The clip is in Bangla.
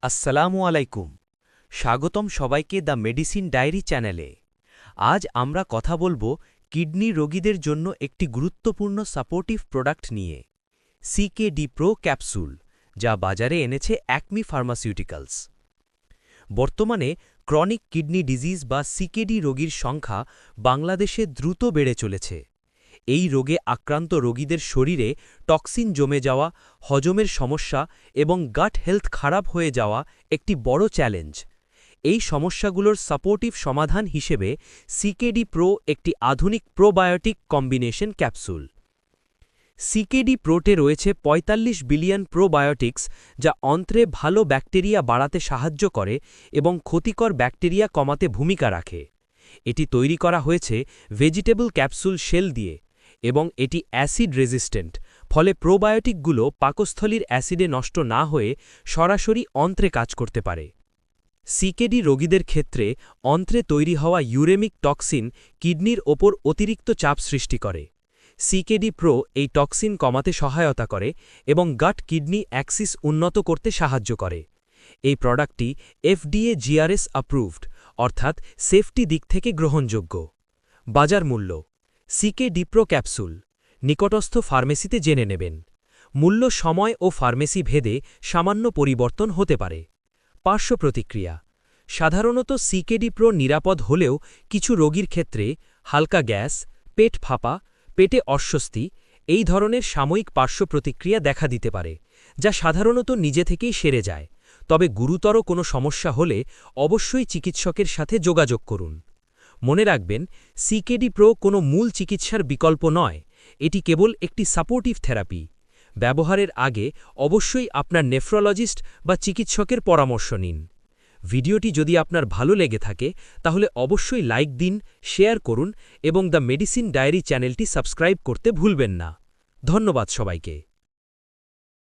আসসালামু আলাইকুম। স্বাগতম সবাইকে দ্য মেডিসিন ডায়েরি চ্যানেলে। আজ আমরা কথা বলবো কিডনি রোগীদের জন্য একটি গুরুত্বপূর্ণ সাপোর্টিভ প্রোডাক্ট নিয়ে, সিকেডি প্রো ক্যাপসুল, যা বাজারে এনেছে অ্যাকমি ফার্মাসিউটিক্যালস। বর্তমানে ক্রনিক কিডনি ডিজিজ বা সিকেডি রোগীর সংখ্যা বাংলাদেশে দ্রুত বেড়ে চলেছে। এই রোগে আক্রান্ত রোগীদের শরীরে টক্সিন জমে যাওয়া, হজমের সমস্যা এবং গাট হেলথ খারাপ হয়ে যাওয়া একটি বড় চ্যালেঞ্জ। এই সমস্যাগুলোর সাপোর্টিভ সমাধান হিসেবে সিকেডি প্রো একটি আধুনিক প্রোবায়োটিক কম্বিনেশন ক্যাপসুল। সিকেডি প্রোতে রয়েছে ৪৫ বিলিয়ন প্রোবায়োটিক্স, যা অন্ত্রে ভালো ব্যাকটেরিয়া বাড়াতে সাহায্য করে এবং ক্ষতিকর ব্যাকটেরিয়া কমাতে ভূমিকা রাখে। এটি তৈরি করা হয়েছে ভেজিটেবল ক্যাপসুল শেল দিয়ে এবং এটি অ্যাসিড রেজিস্ট্যান্ট, ফলে প্রোবায়োটিকগুলো পাকস্থলীর অ্যাসিডে নষ্ট না হয়ে সরাসরি অন্ত্রে কাজ করতে পারে। সিকেডি রোগীদের ক্ষেত্রে অন্ত্রে তৈরি হওয়া ইউরেমিক টক্সিন কিডনির ওপর অতিরিক্ত চাপ সৃষ্টি করে। সিকেডি প্রো এই টক্সিন কমাতে সহায়তা করে এবং গাট কিডনি অ্যাক্সিস উন্নত করতে সাহায্য করে। এই প্রোডাক্টটি FDA GRS অ্যাপ্রুভড, অর্থাৎ সেফটি দিক থেকে গ্রহণযোগ্য। বাজার মূল্য: সিকেডি প্রো ক্যাপসুল নিকটস্থ ফার্মেসিতে জেনে নেবেন। মূল্য সময় ও ফার্মেসি ভেদে সামান্য পরিবর্তন হতে পারে। পার্শ্ব প্রতিক্রিয়া: সাধারণত সিকেডি প্রো নিরাপদ হলেও কিছু রোগীর ক্ষেত্রে হালকা গ্যাস, পেট ফাঁপা, পেটে অস্বস্তি এই ধরনের সাময়িক পার্শ্ব প্রতিক্রিয়া দেখা দিতে পারে, যা সাধারণত নিজে থেকেই সেরে যায়। তবে গুরুতর কোনো সমস্যা হলে অবশ্যই চিকিৎসকের সাথে যোগাযোগ করুন। মনে রাখবেন, সিকেডি প্রো কোনো মূল চিকিৎসার বিকল্প নয়, এটি কেবল একটি সাপোর্টিভ থেরাপি। ব্যবহারের আগে অবশ্যই আপনার নেফ্রোলজিস্ট বা চিকিৎসকের পরামর্শ নিন। ভিডিওটি যদি আপনার ভালো লেগে থাকে তাহলে অবশ্যই লাইক দিন, শেয়ার করুন এবং দ্য মেডিসিন ডায়েরি চ্যানেলটি সাবস্ক্রাইব করতে ভুলবেন না। ধন্যবাদ সবাইকে।